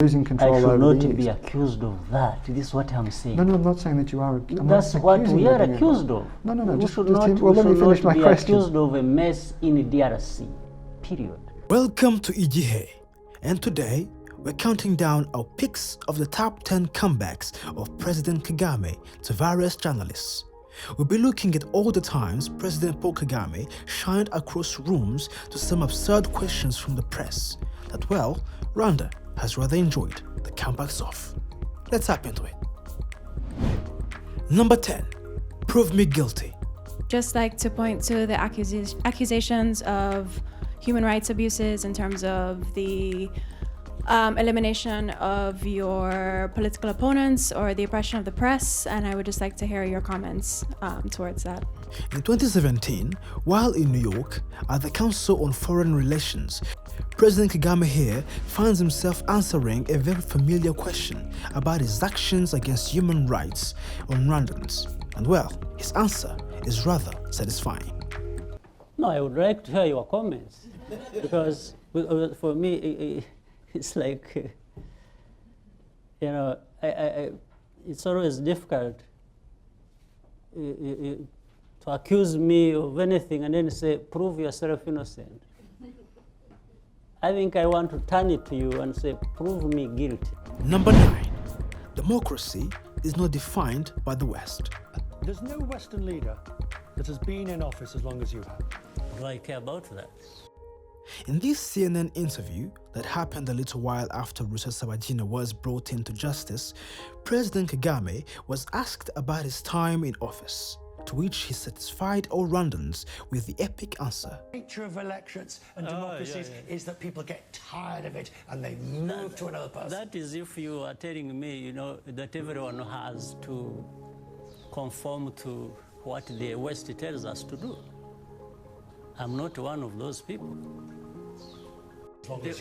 Losing control I should over not the be East. accused of that. This is what I'm saying. No, I'm not saying that you are. I'm That's not what accusing we you are being accused of. No, We just should let not, me finish my be question. accused of a mess in DRC. Period. Welcome to IGIHE, and today we're counting down our picks of the top 10 comebacks of President Kagame to various journalists. We'll be looking at all the times President Paul Kagame shined across rooms to some absurd questions from the press that, well, Rwanda has rather enjoyed the comebacks of. Let's hop into it. Number 10. Prove me guilty. Just like to point to the accusations of human rights abuses in terms of the elimination of your political opponents or the oppression of the press, and I would just like to hear your comments towards that. In 2017, while in New York at the Council on Foreign Relations, President Kagame here finds himself answering a very familiar question about his actions against human rights on Rwandans. And well, his answer is rather satisfying. No, I would like to hear your comments because for me, it's like, it's always difficult to accuse me of anything and then say, prove yourself innocent. I think I want to turn it to you and say, prove me guilty. Number 9. Democracy is not defined by the West. There's no Western leader that has been in office as long as you have. What do I care about that? In this CNN interview that happened a little while after Rusesabagina was brought into justice, President Kagame was asked about his time in office, to which he satisfied all Rwandans with the epic answer. The nature of elections and democracies is that people get tired of it and they move to another person. That is if you are telling me, that everyone has to conform to what the West tells us to do. I'm not one of those people.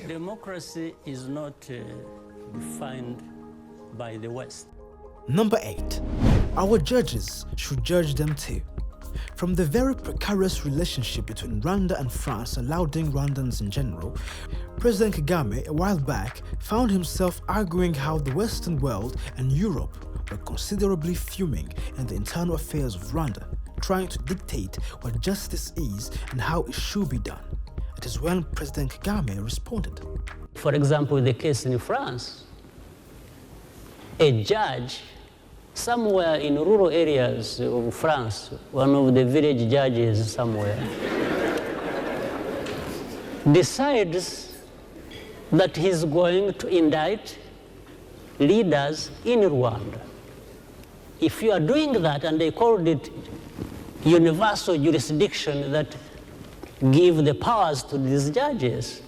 Democracy is not defined by the West. Number 8. Our judges should judge them too. From the very precarious relationship between Rwanda and France allowing Rwandans in general, President Kagame a while back found himself arguing how the Western world and Europe were considerably fuming in the internal affairs of Rwanda, trying to dictate what justice is and how it should be done. It is when President Kagame responded. For example, the case in France, a judge somewhere in rural areas of France, one of the village judges somewhere, decides that he's going to indict leaders in Rwanda. If you are doing that, and they called it universal jurisdiction that give the powers to these judges,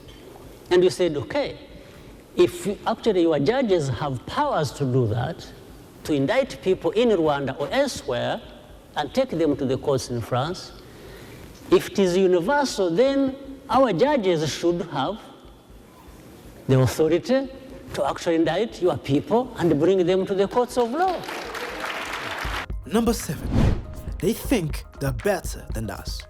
and you said, okay, if actually your judges have powers to do that, to indict people in Rwanda or elsewhere and take them to the courts in France, if it is universal, then our judges should have the authority to actually indict your people and bring them to the courts of law. Number 7. They think they're better than us.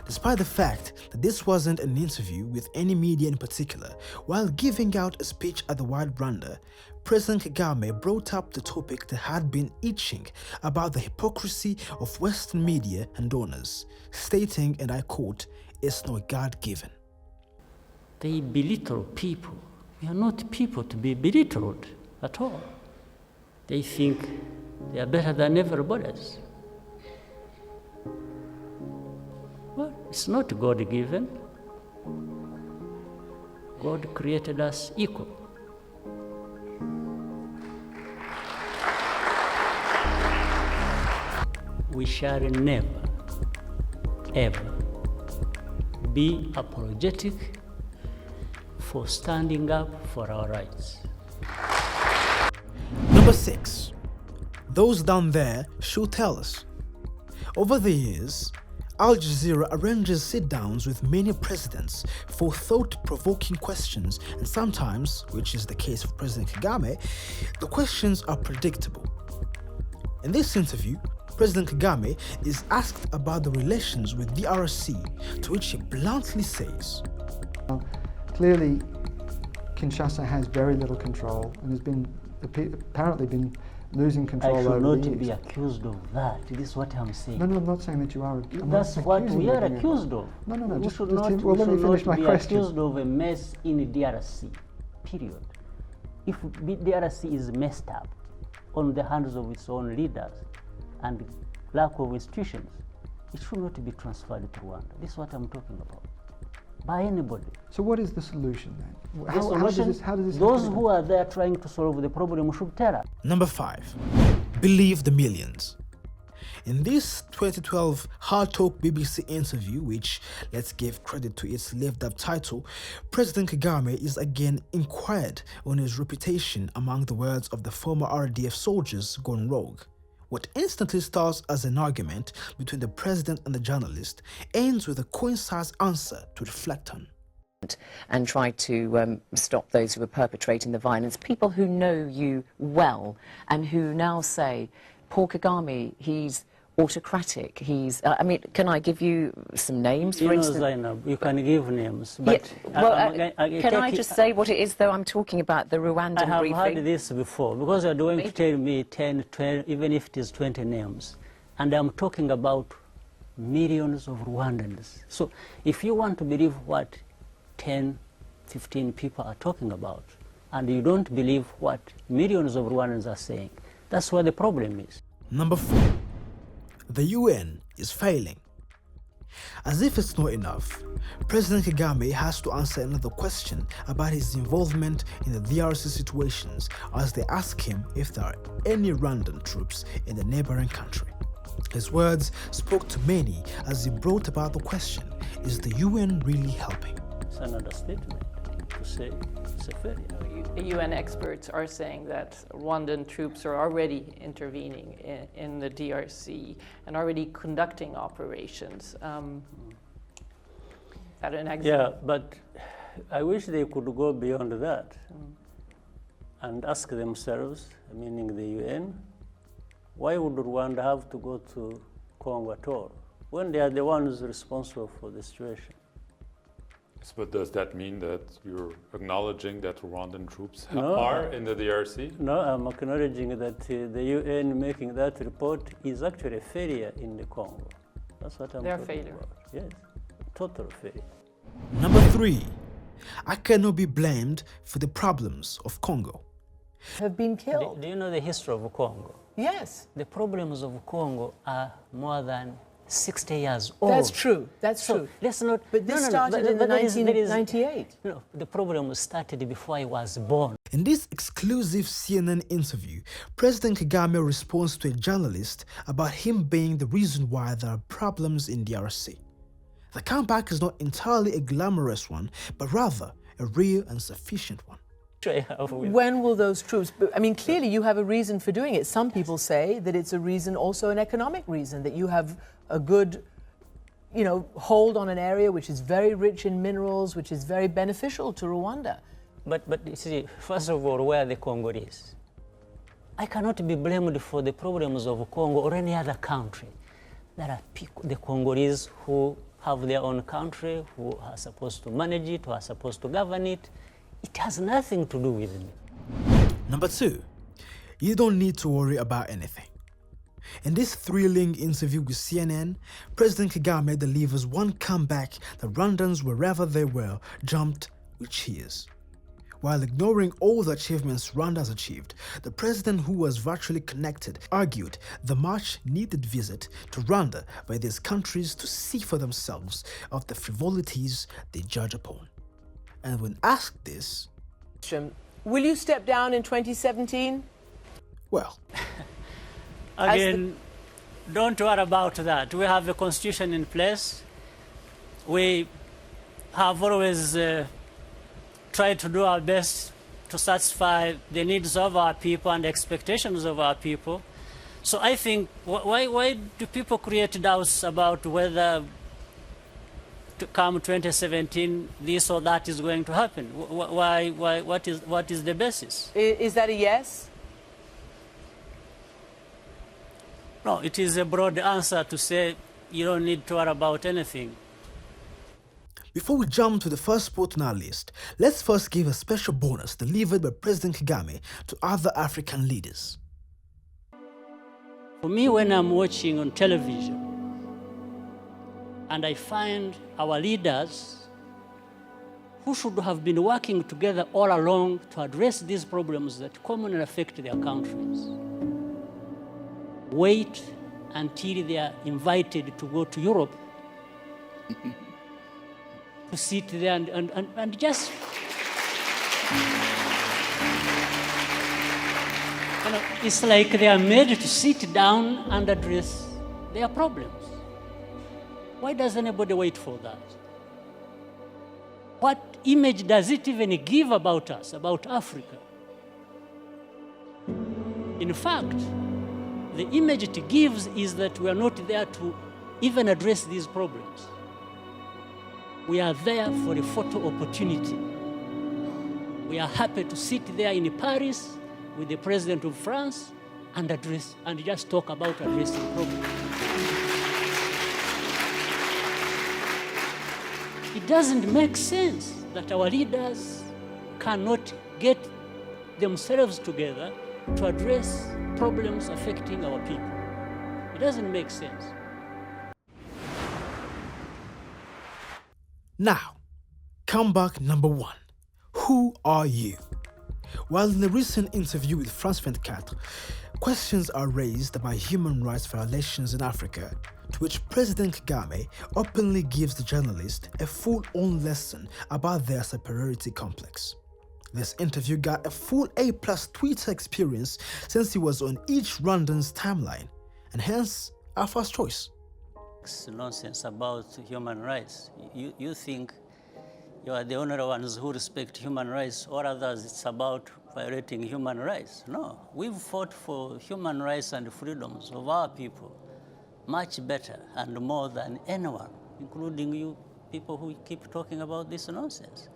Despite the fact that this wasn't an interview with any media in particular, while giving out a speech at the Wild Rwanda, President Kagame brought up the topic that had been itching about the hypocrisy of Western media and donors, stating, and I quote, "It's not God-given." They belittle people. We are not people to be belittled at all. They think they are better than everybody else. Well, it's not God-given. God created us equal. We shall never, ever be apologetic for standing up for our rights. Number 6. Those down there should tell us. Over the years, Al Jazeera arranges sit-downs with many presidents for thought-provoking questions, and sometimes, which is the case of President Kagame, the questions are predictable. In this interview, President Kagame is asked about the relations with DRC, to which he bluntly says, Clearly, Kinshasa has very little control and has been apparently been losing I control should over not the years. be accused of that. This is what I'm saying. No, I'm not saying that you are. I'm That's not what accusing we you are of being accused of. No, We just, should just not, well, let me finish my be question. accused of a mess in DRC, period. If DRC is messed up on the hands of its own leaders and lack of institutions, it should not be transferred to Rwanda. This is what I'm talking about. By anybody. So what is the solution then? The How solution, does this those who are there trying to solve the problem should tell us. Number 5. Believe the millions. In this 2012 Hard Talk BBC interview, which, let's give credit to its lived-up title, President Kagame is again inquired on his reputation among the words of the former RDF soldiers gone rogue. What instantly starts as an argument between the president and the journalist ends with a concise answer to reflect on. And try to stop those who are perpetrating the violence. People who know you well and who now say, poor Kagame, he's autocratic, he's... I mean, can I give you some names, for instance? Zainab, you can give names, but... Yeah, well, can I just say what it is, though? I'm talking about the Rwandan briefing. I have heard this before, because you're going to tell me 10, 12, even if it is 20 names, and I'm talking about millions of Rwandans. So if you want to believe what 10, 15 people are talking about, and you don't believe what millions of Rwandans are saying, that's where the problem is. Number 4. The UN is failing. As if it's not enough, President Kagame has to answer another question about his involvement in the DRC situations as they ask him if there are any Rwandan troops in the neighboring country. His words spoke to many as he brought about the question, is the UN really helping? It's an understatement to say it's a failure. UN experts are saying that Rwandan troops are already intervening in the DRC and already conducting operations. Is that an example? Yeah, but I wish they could go beyond that and ask themselves, meaning the UN, why would Rwanda have to go to Congo at all when they are the ones responsible for the situation? But does that mean that you're acknowledging that Rwandan troops are in the DRC? No, I'm acknowledging that the UN making that report is actually a failure in the Congo. That's what I'm talking about. Yes, total failure. Number 3. I cannot be blamed for the problems of Congo. Have been killed. Do you know the history of Congo? Yes. The problems of Congo are more than 60 years old. That's true. That's true. Let's not. But this started in 1998. No, the problem started before I was born. In this exclusive CNN interview, President Kagame responds to a journalist about him being the reason why there are problems in DRC. The comeback is not entirely a glamorous one, but rather a real and sufficient one. When will those troops... I mean, clearly you have a reason for doing it. Some people say that it's a reason, also an economic reason, that you have a good, hold on an area which is very rich in minerals, which is very beneficial to Rwanda. But you see, first of all, where the Congo is. I cannot be blamed for the problems of Congo or any other country. There are people, the Congolese who have their own country, who are supposed to manage it, who are supposed to govern it. It has nothing to do with me. Number 2, you don't need to worry about anything. In this thrilling interview with CNN, President Kagame delivers one comeback that Rwandans, wherever they were, jumped with cheers. While ignoring all the achievements Rwanda has achieved, the president, who was virtually connected, argued the much-needed visit to Rwanda by these countries to see for themselves of the frivolities they judge upon. And when asked this, will you step down in 2017? Well, again, don't worry about that. We have a constitution in place. We have always tried to do our best to satisfy the needs of our people and the expectations of our people. So I think, why do people create doubts about whether to come 2017, this or that is going to happen? Why? What is the basis? Is that a yes? No, it is a broad answer to say you don't need to worry about anything. Before we jump to the first sport on our list, let's first give a special bonus delivered by President Kagame to other African leaders. For me, when I'm watching on television and I find our leaders who should have been working together all along to address these problems that commonly affect their countries, wait until they are invited to go to Europe to sit there and just, it's like they are made to sit down and address their problems. Why does anybody wait for that? What image does it even give about us, about Africa? In fact, the image it gives is that we are not there to even address these problems. We are there for a photo opportunity. We are happy to sit there in Paris with the President of France and address and just talk about addressing problems. It doesn't make sense that our leaders cannot get themselves together to address problems affecting our people. It doesn't make sense. Now, comeback number 1. Who are you? While in a recent interview with France 24, questions are raised about human rights violations in Africa, to which President Kagame openly gives the journalist a full-on lesson about their superiority complex. This interview got a full A+ Twitter experience since he was on each Rwandan's timeline, and hence our first choice. It's nonsense about human rights. You think you are the only ones who respect human rights, or others it's about violating human rights. No, we've fought for human rights and freedoms of our people much better and more than anyone, including you people who keep talking about this nonsense.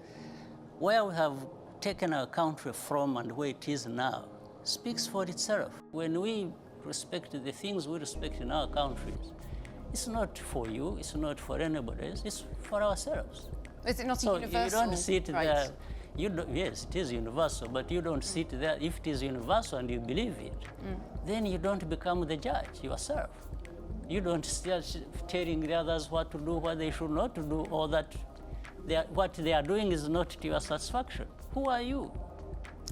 Where we have taken our country from and where it is now speaks for itself. When we respect the things we respect in our countries, it's not for you, it's not for anybody else, it's for ourselves. Is it not So universal? you don't sit right? there, yes, it is universal, but you don't sit there. If it is universal and you believe it, then you don't become the judge yourself. You don't start telling the others what to do, what they should not to do, or that what they are doing is not to your satisfaction. Who are you?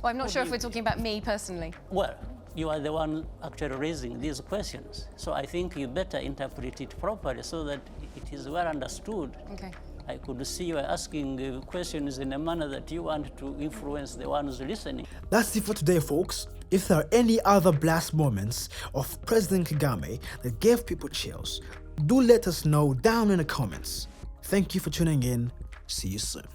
Well, I'm not sure if we're talking about me personally. Well, you are the one actually raising these questions. So I think you better interpret it properly so that it is well understood. Okay. I could see you asking questions in a manner that you want to influence the ones listening. That's it for today, folks. If there are any other blast moments of President Kagame that gave people chills, do let us know down in the comments. Thank you for tuning in. See you soon.